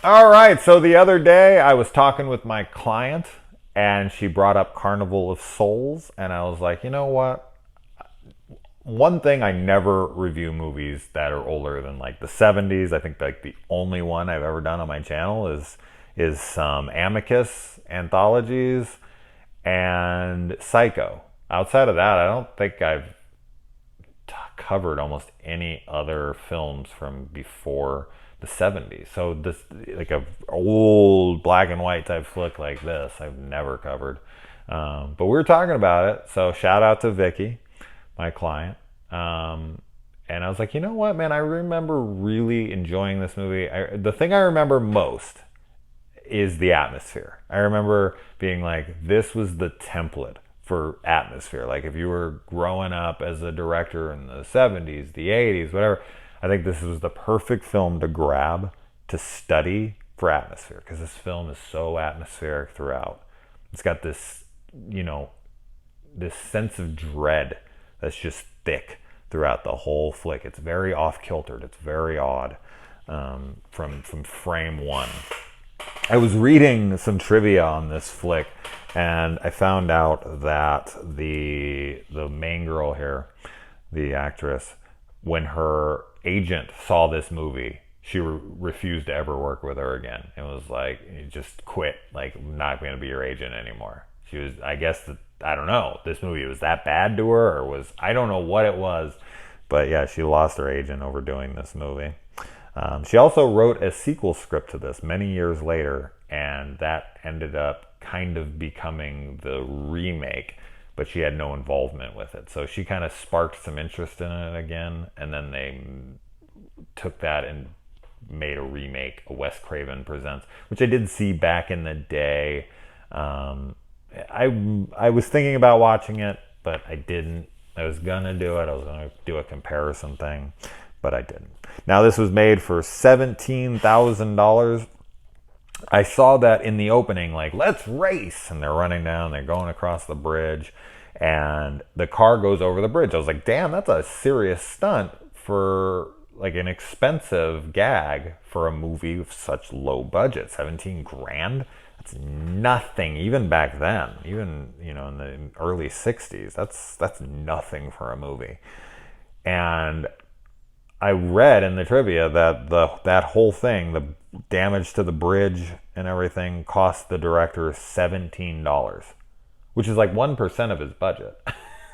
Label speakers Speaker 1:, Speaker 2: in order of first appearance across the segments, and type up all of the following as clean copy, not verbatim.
Speaker 1: All right, so the other day I was talking with my client and she brought up Carnival of Souls, and I was like, you know what? One thing, I never review movies that are older than like the 70s. I think like the only one I've ever done on my channel is some Amicus anthologies and Psycho. Outside of that, I don't think I've covered almost any other films from before the 70s. So this, like a old black and white type flick like this, I've never covered. But we were talking about it. So shout out to Vicky, my client. And I was like, you know what, man, I remember really enjoying this movie. The thing I remember most is the atmosphere. I remember being like, this was the template for atmosphere. Like if you were growing up as a director in the 70s, the 80s, whatever, I think this was the perfect film to grab to study for atmosphere, because this film is so atmospheric throughout. It's got this, you know, this sense of dread that's just thick throughout the whole flick. It's very off kiltered. It's very odd from frame one. I was reading some trivia on this flick, and I found out that the main girl here, the actress, when her agent saw this movie, she refused to ever work with her again. It was like, you just quit. Like, I'm not going to be your agent anymore. She was, I guess, I don't know. This movie was that bad to her, or was, I don't know what it was, but yeah, she lost her agent over doing this movie. She also wrote a sequel script to this many years later, and that ended up kind of becoming the remake, but she had no involvement with it. So she kind of sparked some interest in it again, and then they took that and made a remake, a Wes Craven Presents, which I did see back in the day. I was thinking about watching it, but I didn't. I was gonna do it. I was gonna do a comparison thing, but I didn't. Now this was made for $17,000. I saw that in the opening, like, let's race, and they're running down, they're going across the bridge, and the car goes over the bridge. I was like, damn, that's a serious stunt for like an expensive gag for a movie with such low budget. 17 grand. That's nothing, even back then, even, you know, in the early 60s. That's nothing for a movie. And I read in the trivia that that whole thing, the damage to the bridge and everything, cost the director $17, which is like 1% of his budget.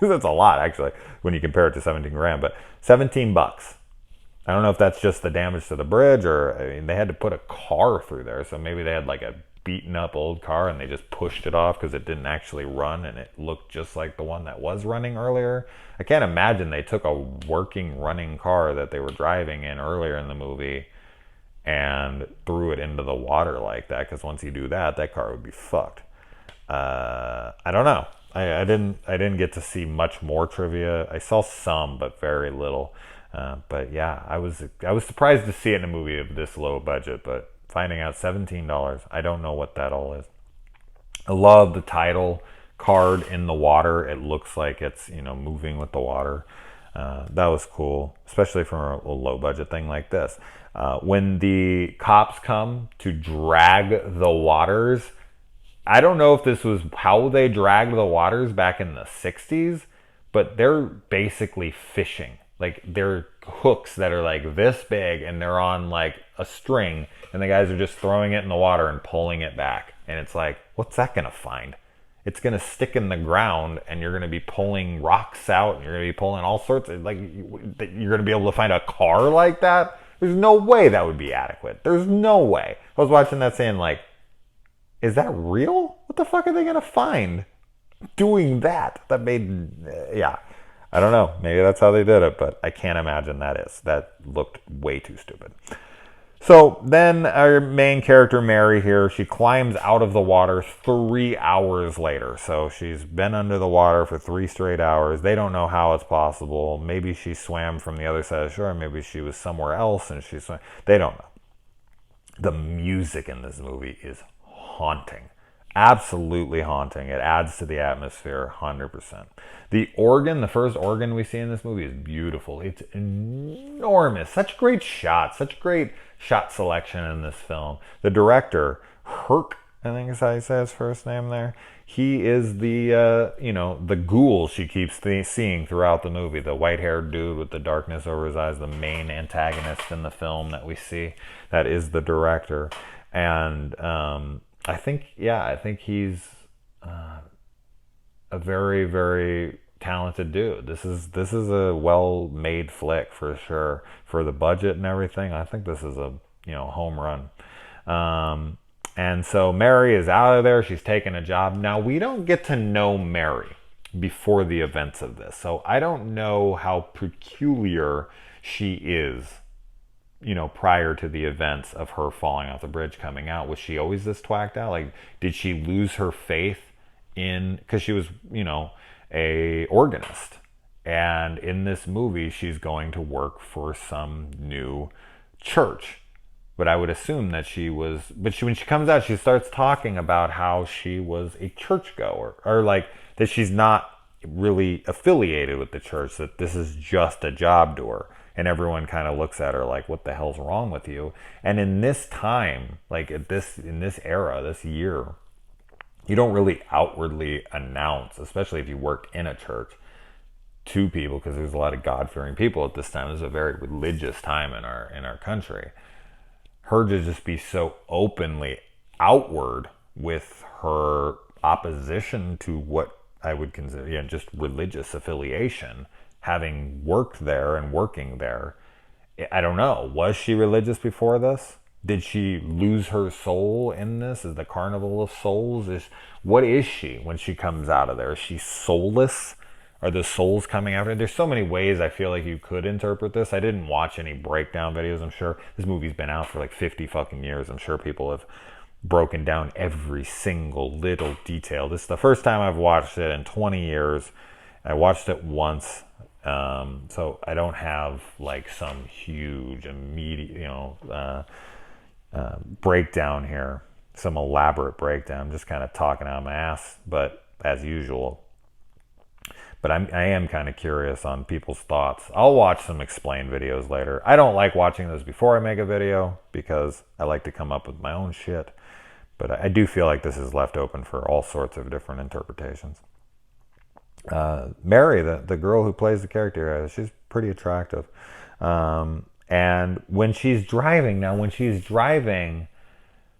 Speaker 1: That's a lot, actually, when you compare it to 17 grand. But $17. I don't know if that's just the damage to the bridge, or I mean, they had to put a car through there, so maybe they had like a beaten up old car and they just pushed it off because it didn't actually run and it looked just like the one that was running earlier. I can't imagine they took a working running car that they were driving in earlier in the movie and threw it into the water like that, because once you do that, that car would be fucked. I don't know. I didn't get to see much more trivia. I saw some, but very little. But yeah, I was surprised to see it in a movie of this low budget, but finding out $17, I don't know what that all is. I love the title card in the water. It looks like it's, you know, moving with the water. That was cool, especially for a low budget thing like this. When the cops come to drag the waters, I don't know if this was how they dragged the waters back in the 60s, but they're basically fishing. Like, they're hooks that are like this big, and they're on like a string, and the guys are just throwing it in the water and pulling it back. And it's like, what's that gonna find? It's gonna stick in the ground, and you're gonna be pulling rocks out, and you're gonna be pulling all sorts of, like, you're gonna be able to find a car like that? There's no way that would be adequate. There's no way. I was watching that saying, like, is that real? What the fuck are they gonna find doing that? That made, yeah. I don't know. Maybe that's how they did it, but I can't imagine that is. That looked way too stupid. So then our main character, Mary, here, she climbs out of the water 3 hours later. So she's been under the water for 3 straight hours. They don't know how it's possible. Maybe she swam from the other side of the shore. Maybe she was somewhere else and she swam. They don't know. The music in this movie is haunting. absolutely haunting. It adds to the atmosphere 100%. The organ, the first organ we see in this movie, is beautiful. It's enormous. Such great shots, such great shot selection in this film. The director, Herc, I think is how you say his first name there. He is the, the ghoul she keeps seeing throughout the movie. The white-haired dude with the darkness over his eyes, the main antagonist in the film that we see. That is the director. And I think he's a very, very talented dude. This is a well-made flick for sure. For the budget and everything, I think this is a home run. And so Mary is out of there. She's taking a job. Now, we don't get to know Mary before the events of this. So I don't know how peculiar she is, prior to the events of her falling off the bridge, coming out. Was she always this twacked out? Like, did she lose her faith in, because she was, a organist. And in this movie, she's going to work for some new church. But I would assume that she was, when she comes out, she starts talking about how she was a churchgoer, or like that she's not really affiliated with the church, that this is just a job to her. And everyone kind of looks at her like, what the hell's wrong with you? And in this time, like in this era, this year, you don't really outwardly announce, especially if you work in a church, to people, because there's a lot of God-fearing people at this time. This is a very religious time in our country. Her to just be so openly outward with her opposition to what I would consider just religious affiliation, having worked there and working there. I don't know. Was she religious before this? Did she lose her soul in this? Is the Carnival of Souls? What is she when she comes out of there? Is she soulless? Are the souls coming after her? There's so many ways I feel like you could interpret this. I didn't watch any breakdown videos. I'm sure this movie's been out for like 50 fucking years. I'm sure people have broken down every single little detail. This is the first time I've watched it in 20 years. I watched it once. So I don't have like some huge immediate, breakdown here, some elaborate breakdown. I'm just kind of talking out of my ass, but as usual. But I am kind of curious on people's thoughts. I'll watch some explained videos later. I don't like watching those before I make a video because I like to come up with my own shit. But I do feel like this is left open for all sorts of different interpretations. Mary, the girl who plays the character, she's pretty attractive. And when she's driving,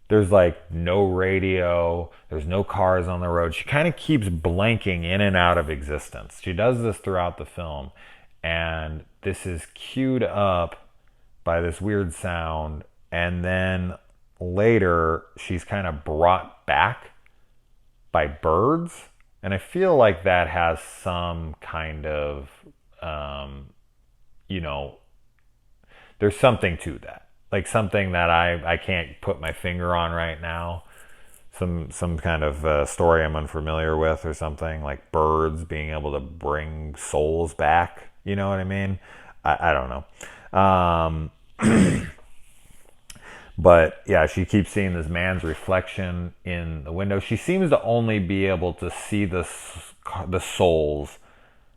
Speaker 1: there's like no radio, there's no cars on the road. She kind of keeps blanking in and out of existence. She does this throughout the film, and this is cued up by this weird sound, and then later she's kind of brought back by birds, and I feel like that has some kind of, there's something to that. Like something that I can't put my finger on right now. Some kind of story I'm unfamiliar with or something. Like birds being able to bring souls back. You know what I mean? I don't know. But yeah, she keeps seeing this man's reflection in the window. She seems to only be able to see the souls,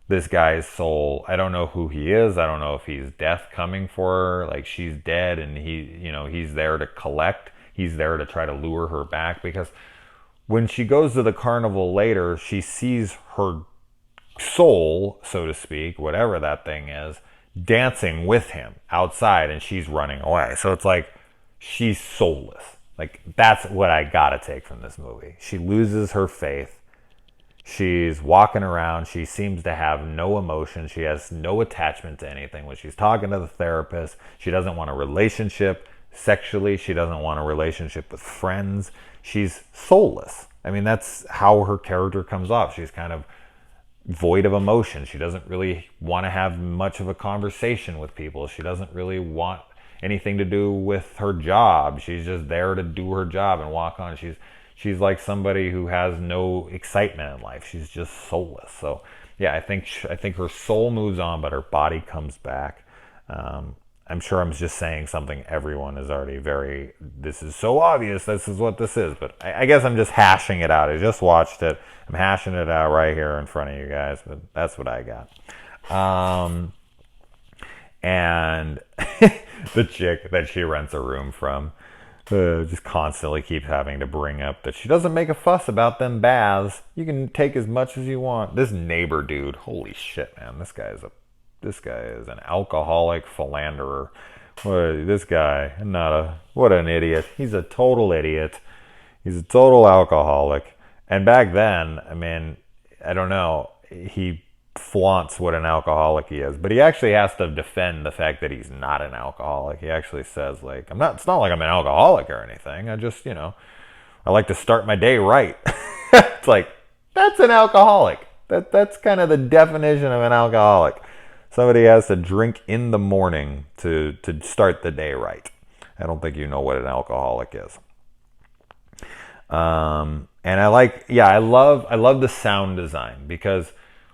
Speaker 1: this guy's soul. I don't know who he is. I don't know if he's death coming for her. Like she's dead and he's there to collect. He's there to try to lure her back, because when she goes to the carnival later, she sees her soul, so to speak, whatever that thing is, dancing with him outside, and she's running away. So it's like she's soulless. Like that's what I gotta take from this movie. She loses her faith. She's walking around. She seems to have no emotion. She has no attachment to anything. When she's talking to the therapist, she doesn't want a relationship sexually. She doesn't want a relationship with friends. She's soulless. I mean, that's how her character comes off. She's kind of void of emotion. She doesn't really want to have much of a conversation with people. She doesn't really want anything to do with her job. She's just there to do her job and walk on. She's like somebody who has no excitement in life. She's just soulless. So yeah, I think her soul moves on, but her body comes back. I'm sure I'm just saying something everyone is already this is so obvious, this is what this is. But I guess I'm just hashing it out. I just watched it. I'm hashing it out right here in front of you guys. But that's what I got. And the chick that she rents a room from just constantly keeps having to bring up that she doesn't make a fuss about them baths. You can take as much as you want. This neighbor dude, holy shit, man. This guy is an alcoholic philanderer. This guy, what an idiot. He's a total idiot. He's a total alcoholic. And back then, I mean, I don't know, he flaunts what an alcoholic he is, but he actually has to defend the fact that he's not an alcoholic. He actually says, like, it's not like I'm an alcoholic or anything. I just, I like to start my day right. It's like, that's an alcoholic. That's kind of the definition of an alcoholic. Somebody has to drink in the morning to start the day right. I don't think you know what an alcoholic is. And I love the sound design, because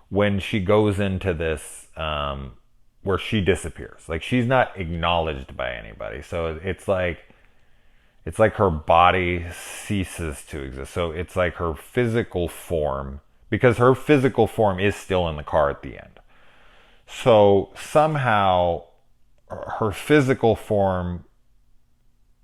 Speaker 1: when she goes into this, where she disappears, like, she's not acknowledged by anybody. So it's like her body ceases to exist. So it's like her physical form, because her physical form is still in the car at the end. So somehow her physical form,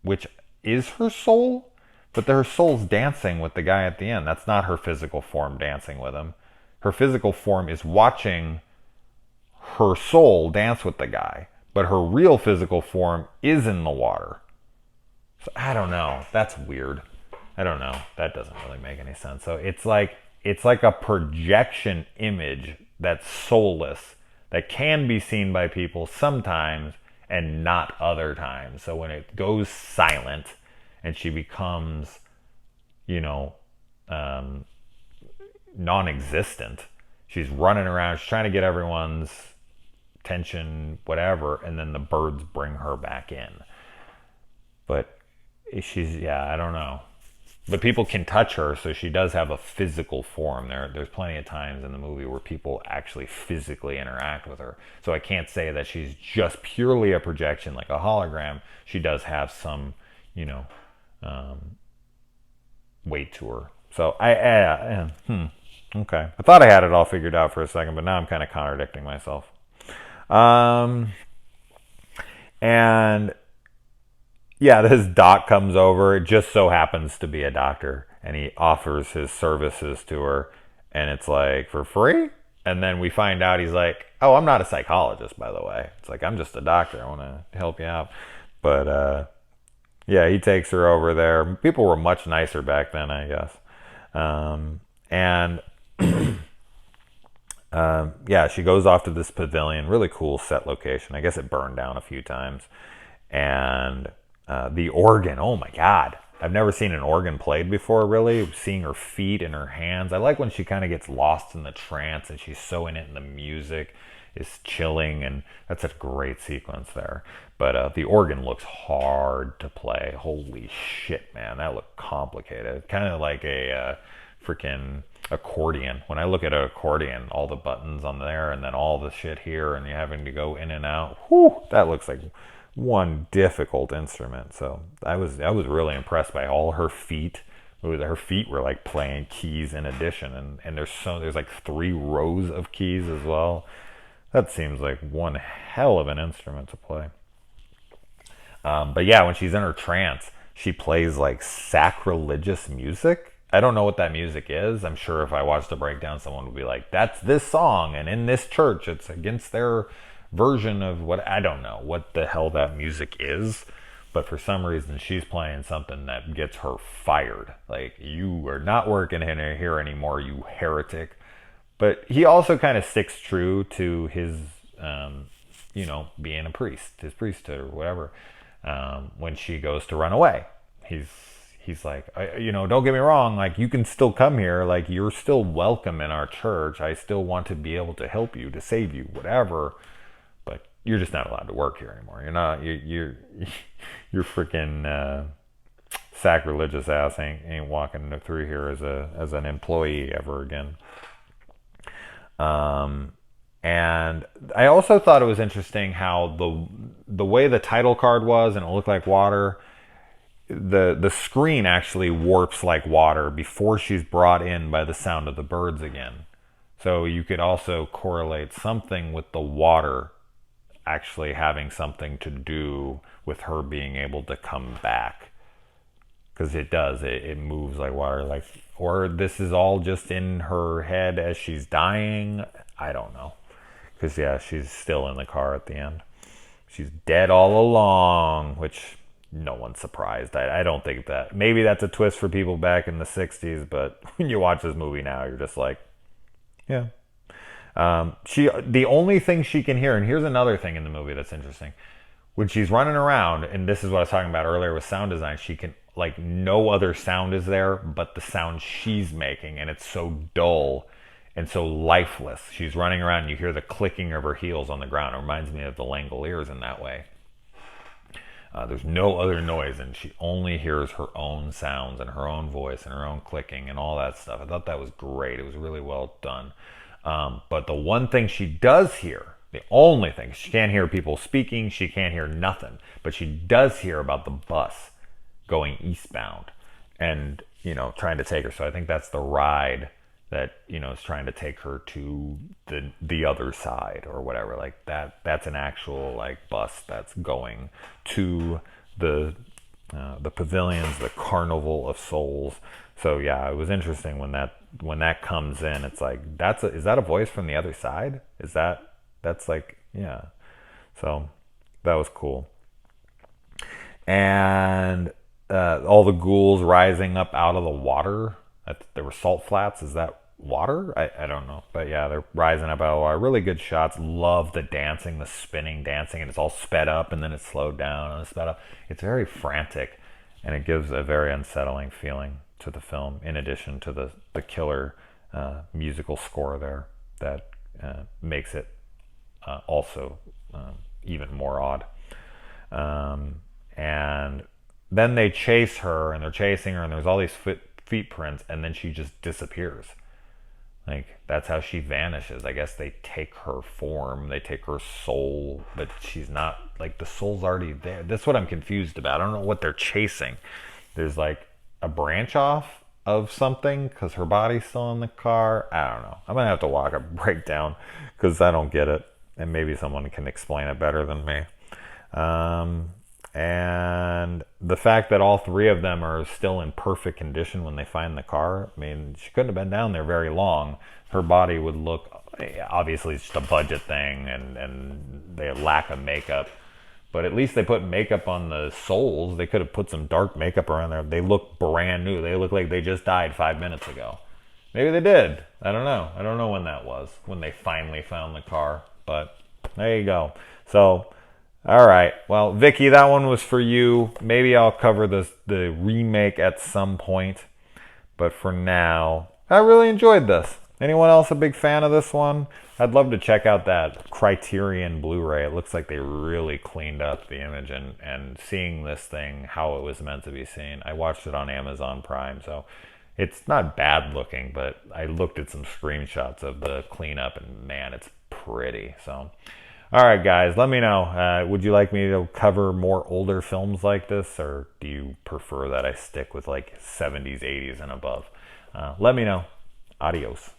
Speaker 1: which is her soul, but her soul's dancing with the guy at the end. That's not her physical form dancing with him. Her physical form is watching her soul dance with the guy, but her real physical form is in the water. So I don't know. That's weird. I don't know. That doesn't really make any sense. So it's like a projection image that's soulless, that can be seen by people sometimes and not other times. So when it goes silent and she becomes, non-existent, she's running around, she's trying to get everyone's attention, whatever, and then the birds bring her back in. But I don't know. But people can touch her, so she does have a physical form. There's plenty of times in the movie where people actually physically interact with her. So I can't say that she's just purely a projection, like a hologram. She does have some, weight to her. So okay. I thought I had it all figured out for a second, but now I'm kind of contradicting myself. And yeah, this doc comes over. It just so happens to be a doctor, and he offers his services to her, and it's like, for free? And then we find out he's like, oh, I'm not a psychologist, by the way. It's like, I'm just a doctor. I want to help you out. But yeah, he takes her over there. People were much nicer back then, I guess. Yeah, she goes off to this pavilion. Really cool set location. I guess it burned down a few times. And the organ, oh my God. I've never seen an organ played before, really. Seeing her feet and her hands. I like when she kind of gets lost in the trance and she's so in it, and the music is chilling, and that's a great sequence there. But the organ looks hard to play. Holy shit, man. That looked complicated. Kind of like a freaking accordion. When I look at an accordion, all the buttons on there and then all the shit here, and you're having to go in and out. Whew, that looks like one difficult instrument. So I was really impressed by all her feet. Her feet were like playing keys in addition, and there's like 3 rows of keys as well. That seems like one hell of an instrument to play. But yeah, when she's in her trance, she plays like sacrilegious music. I don't know what that music is. I'm sure if I watched the breakdown, someone would be like, that's this song, and in this church, it's against their version of what, I don't know what the hell that music is. But for some reason, she's playing something that gets her fired. Like, you are not working in here anymore, you heretic. But he also kind of sticks true to his, being a priest, his priesthood or whatever. When she goes to run away, he's like, don't get me wrong, like, you can still come here, like, you're still welcome in our church. I still want to be able to help you, to save you, whatever. But you're just not allowed to work here anymore. You're not. You're freaking sacrilegious ass ain't walking through here as an employee ever again. And I also thought it was interesting how the way the title card was, and it looked like water. The screen actually warps like water before she's brought in by the sound of the birds again. So you could also correlate something with the water actually having something to do with her being able to come back, because it does, it moves like water, like, or this is all just in her head as she's dying. I don't know, because yeah, she's still in the car at the end. She's dead all along, which no one's surprised. I don't think that, maybe that's a twist for people back in the 60s, but when you watch this movie now, you're just like, yeah. The only thing she can hear, and here's another thing in the movie that's interesting. When she's running around, and this is what I was talking about earlier with sound design, she can, like, no other sound is there but the sound she's making, and it's so dull and so lifeless. She's running around and you hear the clicking of her heels on the ground. It reminds me of the Langoliers in that way. There's no other noise, and she only hears her own sounds and her own voice and her own clicking and all that stuff. I thought that was great. It was really well done. But the one thing she does hear, the only thing, she can't hear people speaking, she can't hear nothing, but she does hear about the bus going eastbound and, you know, trying to take her. So I think that's the ride that, you know, is trying to take her to the other side or whatever. Like that's an actual, like, bus that's going to the pavilions, the Carnival of Souls. So yeah, it was interesting when that comes in. It's like, is that a voice from the other side? That's like, yeah. So that was cool. And all the ghouls rising up out of the water. There were salt flats. Is that water? I don't know. But yeah, they're rising up out of the water. Really good shots. Love the dancing, the spinning dancing, and it's all sped up and then it's slowed down and it's sped up. It's very frantic, and it gives a very unsettling feeling to the film, in addition to the killer musical score there that makes it also even more odd. And then they chase her, and they're chasing her, and there's all these feet prints, and then she just disappears. Like, that's how she vanishes. I guess they take her form, they take her soul, but she's not, like, the soul's already there. That's what I'm confused about. I don't know what they're chasing. There's like a branch off of something because her body's still in the car. I don't know. I'm gonna have to walk a breakdown because I don't get it, and maybe someone can explain it better than me. And the fact that all three of them are still in perfect condition when they find the car. I mean, she couldn't have been down there very long. Her body would look, obviously it's just a budget thing, and they lack of makeup. But at least they put makeup on the souls. They could have put some dark makeup around there. They look brand new. They look like they just died 5 minutes ago. Maybe they did. I don't know. I don't know when that was, when they finally found the car. But there you go. So, all right. Well, Vicky, that one was for you. Maybe I'll cover the remake at some point. But for now, I really enjoyed this. Anyone else a big fan of this one? I'd love to check out that Criterion Blu-ray. It looks like they really cleaned up the image, and seeing this thing how it was meant to be seen. I watched it on Amazon Prime, so it's not bad looking, but I looked at some screenshots of the cleanup, and man, it's pretty. So, all right, guys, let me know. Would you like me to cover more older films like this, or do you prefer that I stick with like 70s, 80s, and above? Let me know. Adios.